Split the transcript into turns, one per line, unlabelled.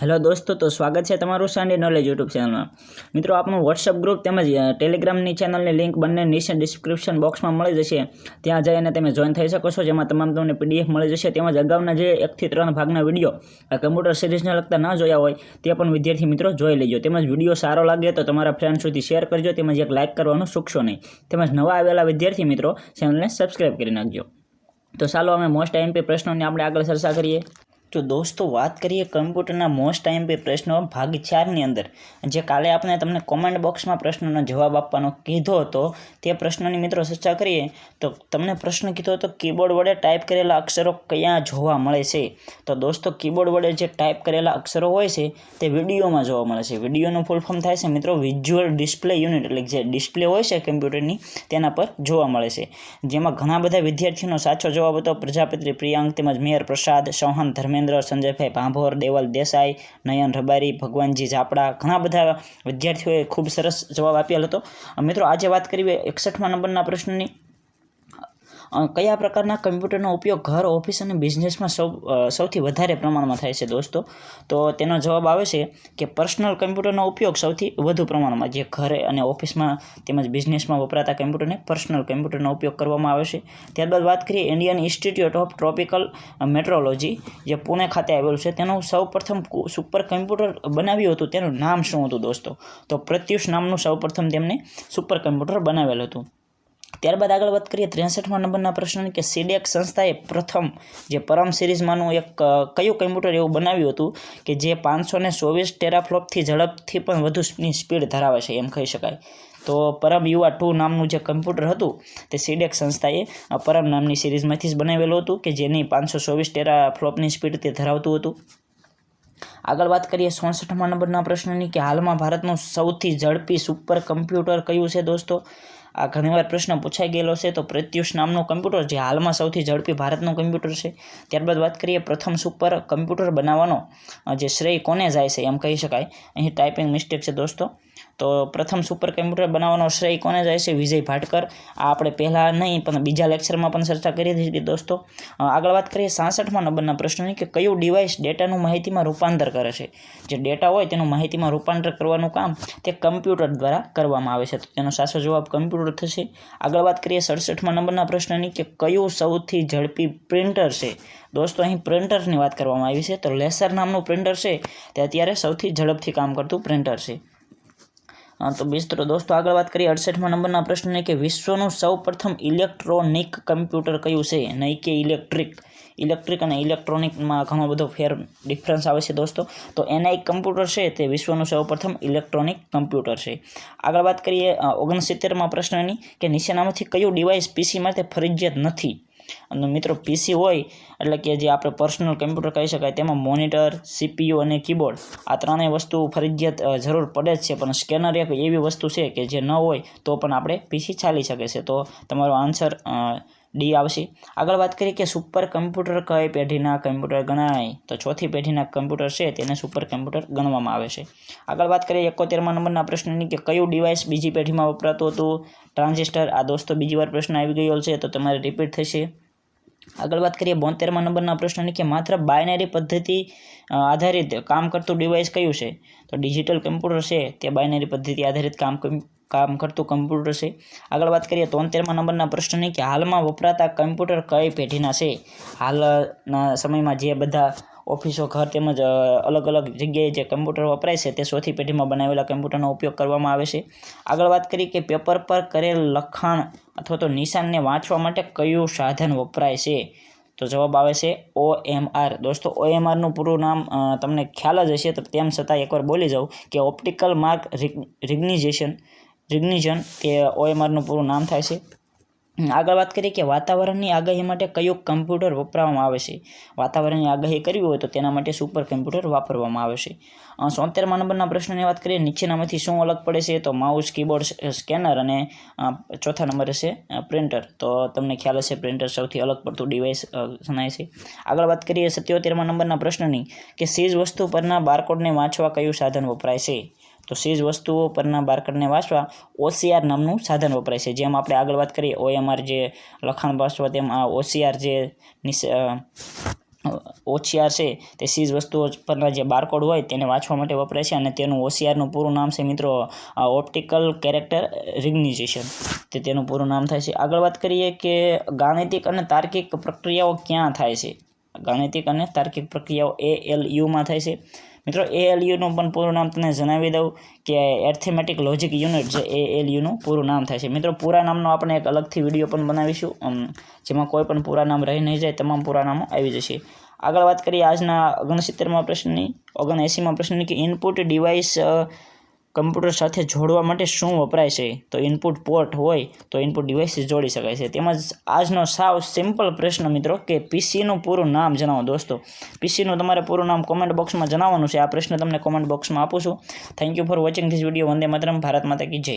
Hello दोस्तों, तो स्वागत है तमारू सांडे नॉलेज यूट्यूब चैनल में। मित्रों, आपनु व्हाट्सएप ग्रुप तेमज टेलिग्रामनी चैनलनी लिंक बंने नीचे डिस्क्रिप्शन बॉक्स में मळी जशे। त्यां जईने तमे जॉइन थई शको छो, जेमां तमाम तमने पीडीएफ मळी जशे। तेमज अगाउना जे 1 થી 3 भागना विडियो कम्प्यूटर सीरीजने लगता न जोया होय ते पण विद्यार्थी मित्रों जोई लेजो। तेमज विडियो सारो लागे तो तमारा फ्रेंड सुधी शेर करजो। तेमज एक लाइक करवानुं चूकशो नहीं। तेमज नवा आवेला विद्यार्थी मित्रों चेनलने सब्सक्राइब करी नाखजो। तो चालो अमे मोस्ट आईएमपी प्रश्नोनी आपणे आगळ चर्चा करीए। तो दोस्तों बात करिए कम्प्यूटरना मोस्ट टाइम पे प्रश्नों भाग 4 ની અંદર જે કાલે આપણે તમને કોમેન્ટ બોક્સમાં પ્રશ્નનો જવાબ આપવાનો કીધો હતો તે પ્રશ્નની મિત્રો ચર્ચા કરીએ। તો તમને પ્રશ્ન કીધો હતો કીબોર્ડ વડે ટાઈપ કરેલા અક્ષરો કયા જોવા મળે છે। તો દોસ્તો કીબોર્ડ વડે જે ટાઈપ કરેલા અક્ષરો હોય છે તે વિડીયોમાં જોવા મળે છે। વિડીયોનું ફૂલ ફોર્મ થાય છે મિત્રો વિઝ્યુઅલ ડિસ્પ્લે યુનિટ, એટલે જે ડિસ્પ્લે હોય છે કમ્પ્યુટરની તેના પર જોવા મળે છે। જેમાં ઘણા બધા વિદ્યાર્થીઓનો સાચો જવાબ હતો પ્રજાપતિ પ્રિયાંક, તેમજ મેયર પ્રસાદ, ચૌહાણ ધર્મેન્દ્ર, संजयभाई भांभोर, देवल देसाई, नयन रबारी, भगवानजी झापड़ा, घणा बधा विद्यार्थीओए खूब सरस जवाब आप्यो हतो। मित्रों आज बात करीए 61 नंबरना प्रश्ननी। कया प्रकारना कम्प्यूटरनो उपयोग घर, ऑफिस और बिजनेस में सौथी वधारे प्रमाण में थाय छे दोस्तों। तो तेनो जवाब आवे छे कि पर्सनल कम्प्यूटरनो उपयोग सौथी वधु प्रमाण में जे घरे अने ऑफिस में तेमज बिजनेस में वपराता कम्प्यूटरने पर्सनल कम्प्यूटरनो उपयोग करवामां आवे छे। त्यारबाद बात करीए Indian Institute of Tropical Meteorology जे पुणे खाते आवेलुं छे तेनुं सौप्रथम सुपर कम्प्यूटर बनाव्युं हतुं तेनुं नाम शुं हतुं दोस्तों? तो प्रत्युष नामनुं सौप्रथम तेमणे सुपर कम्प्यूटर बनावेल हतुं। त्यारबाद आगळ बात करिए 63 नंबरना प्रश्न कि सीडेक संस्थाए प्रथम जे परम सीरीजमांनुं एक कयुं कम्प्यूटर एवुं बनाव्युं हतुं कि जे 524 टेराफ्लॉपथी झड़पथी पण वधुनी स्पीड धरावे छे एम कही शकाय। तो परम युवा 2 नामनुं जे कम्प्यूटर हतुं ते सीडेक संस्थाए परम नामनी सीरीजमांथी ज बनावेલું હતું કે જેની 524 टेराफ्लॉपनी स्पीड ते धरावતું હતું। આગળ વાત કરીએ 64 નંબરના પ્રશ્નની કે હાલમાં ભારતનું સૌથી ઝડપી સુપર કમ્પ્યુટર કયું છે દોસ્તો? આ ઘણીવાર પ્રશ્ન પૂછાઈ ગયેલો છે। તો પ્રત્યુષ નામનું કમ્પ્યુટર જે હાલમાં સૌથી ઝડપી ભારતનું કમ્પ્યુટર છે। ત્યારબાદ વાત કરીએ પ્રથમ સુપર કમ્પ્યુટર બનાવવાનો જે શ્રેય કોને જાય છે એમ કહી શકાય। અહીં ટાઈપિંગ મિસ્ટેક છે દોસ્તો। તો પ્રથમ સુપર કમ્પ્યુટર બનાવવાનો શ્રેય કોને જાય છે? વિજય ભાટકર। આ આપણે પહેલાં નહીં પણ બીજા લેક્ચરમાં પણ ચર્ચા કરી હતી દોસ્તો। આગળ વાત કરીએ 66મા નંબરના પ્રશ્નની કે કયું ડિવાઇસ ડેટાનું માહિતીમાં રૂપાંતર કરે છે? જે ડેટા હોય તેનું માહિતીમાં રૂપાંતર કરવાનું કામ તે કમ્પ્યુટર દ્વારા કરવામાં આવે છે। તો તેનો સાચો જવાબ કમ્પ્યુટર થશે। આગળ વાત કરીએ 67મા નંબરના પ્રશ્નની કે કયું સૌથી ઝડપી પ્રિન્ટર છે? દોસ્તો અહીં પ્રિન્ટરની વાત કરવામાં આવી છે। તો લેસર નામનું પ્રિન્ટર છે તે અત્યારે સૌથી ઝડપથી કામ કરતું પ્રિન્ટર છે। तो मित्रों दोस्तों आगे बात करिए 68 नंबरना प्रश्न ने कि विश्वનું સૌપ્રથમ इलेक्ट्रॉनिक कम्प्यूटर कयुं छे? नहीं कि इलेक्ट्रिक और इलेक्ट्रॉनिक में घणो बधो फेर डिफरन्स आवे छे दोस्तों। तो एनआई कम्प्यूटर है ते विश्वનું સૌપ્રથમ इलेक्ट्रॉनिक कम्प्यूटर है। आगे बात करिए 69मा प्रश्ननी कि नीचेनामांथी कयुं डिवाइस पीसी माटे फरजियात नथी? અને મિત્રો પીસી હોય એટલે કે જે આપણે પર્સનલ કમ્પ્યુટર કહી શકાય તેમાં મોનિટર, સીપીયુ અને કીબોર્ડ આ ત્રણેય વસ્તુ ફરજિયાત જરૂર પડે જ છે। પણ સ્કેનર એક એવી વસ્તુ છે કે જે ન હોય તો પણ આપણે પીસી ચાલી શકે છે। તો તમારો આન્સર ડી આવશે। આગળ વાત કરીએ કે સુપર કમ્પ્યુટર કઈ પેઢીના કમ્પ્યુટર ગણાય? તો ચોથી પેઢીના કમ્પ્યુટર છે તેને સુપર કમ્પ્યુટર ગણવામાં આવે છે। આગળ વાત કરીએ 71મા નંબરના પ્રશ્નની કે કયું ડિવાઇસ બીજી પેઢીમાં વપરાતું હતું? ટ્રાન્ઝિસ્ટર। આ દોસ્તો બીજી વાર પ્રશ્ન આવી ગયો છે તો તમારે રિપીટ થશે। આગળ વાત કરીએ 72મા નંબરના પ્રશ્નની કે માત્ર બાયનરી પદ્ધતિ આધારિત કામ કરતું ડિવાઇસ કયું છે? તો ડિજિટલ કમ્પ્યુટર છે તે બાયનરી પદ્ધતિ આધારિત કામ કરતું કમ્પ્યુટર છે। આગળ વાત કરીએ 73મા નંબરના પ્રશ્નની કે હાલમાં વપરાતા કમ્પ્યુટર કઈ પેઢીના છે? હાલના સમયમાં જે બધા ઓફિસો ઘર તેમજ અલગ અલગ જગ્યાએ જે કમ્પ્યુટર વપરાય છે તે ચોથી પેઢીમાં બનાવેલા કમ્પ્યુટરનો ઉપયોગ કરવામાં આવે છે। આગળ વાત કરીએ કે પેપર પર કરેલ લખાણ અથવા તો નિશાનને વાંચવા માટે કયું સાધન વપરાય છે? તો જવાબ આવે છે OMR। दोस्तों OMRનું પૂરું નામ તમને ખ્યાલ જ હશે, તો તેમ છતાં એકવાર બોલી જાઉં કે ઓપ્ટિકલ માર્ક રિકગ્નિશન તે OMRનું પૂરું નામ થાય છે। આગળ વાત કરીએ કે વાતાવરણની આગાહી માટે કયું કમ્પ્યુટર વપરાવવામાં આવે છે? વાતાવરણની આગાહી કરવી હોય તો તેના માટે સુપર કમ્પ્યુટર વાપરવામાં આવે છે। 73મા નંબરના પ્રશ્નની વાત કરીએ નીચેનામાંથી શું અલગ પડે છે? તો માઉસ, કીબોર્ડ, સ્કેનર અને ચોથા નંબરે છે પ્રિન્ટર। તો તમને ખ્યાલ હશે પ્રિન્ટર સૌથી અલગ પડતું ડિવાઇસ ગણાય છે। આગળ વાત કરીએ 77મા નંબરના પ્રશ્નની કે સીઝ વસ્તુ પરના બારકોડને વાંચવા કયું સાધન વપરાય છે? તો સીઝ વસ્તુઓ પરના બારકોડને વાંચવા OCR નામનું સાધન વપરાય છે। જેમ આપણે આગળ વાત કરીએ OMR જે લખાણ વાંચવા તેમ OCR જે OCR છે તે સીઝ વસ્તુઓ પરના જે બારકોડ હોય તેને વાંચવા માટે વપરાય છે અને તેનું OCRનું પૂરું નામ છે મિત્રો ઓપ્ટિકલ કેરેક્ટર રિકગ્નિશન, તે તેનું પૂરું નામ થાય છે. આગળ વાત કરીએ કે ગાણિતિક અને તાર્કિક પ્રક્રિયાઓ ક્યાં થાય છે. ગાણિતિક અને તાર્કિક પ્રક્રિયાઓ ALUમાં થાય છે. મિત્રો ALUનું પણ પૂરું નામ તમને જણાવી દઉં કે એર્થમેટિક લોજિક યુનિટ છે, ALUનું પૂરું નામ થાય છે. મિત્રો પૂરા નામનો આપણે એક અલગથી વિડીયો પણ બનાવીશું, જેમાં કોઈ પણ પૂરા નામ રહી નહીં જાય, તમામ પૂરા નામો આવી જશે. આગળ વાત કરીએ આજના 79મા પ્રશ્નની કે ઇનપુટ ડિવાઇસ કમ્પ્યુટર સાથે જોડવા માટે શું વપરાય છે. તો ઇનપુટ પોર્ટ હોય તો ઇનપુટ ડિવાઇસ જોડી શકાય છે. તેમજ આજનો સાવ સિમ્પલ પ્રશ્ન મિત્રો કે પીસીનું પૂરું નામ જણાવો. દોસ્તો પીસીનું તમારે પૂરું નામ કોમેન્ટ બોક્સમાં જણાવવાનું છે. આ પ્રશ્ન તમને કોમેન્ટ બોક્સમાં આપું છું. Thank you for watching this video. Vande Mataram. Bharat Mata કી જય.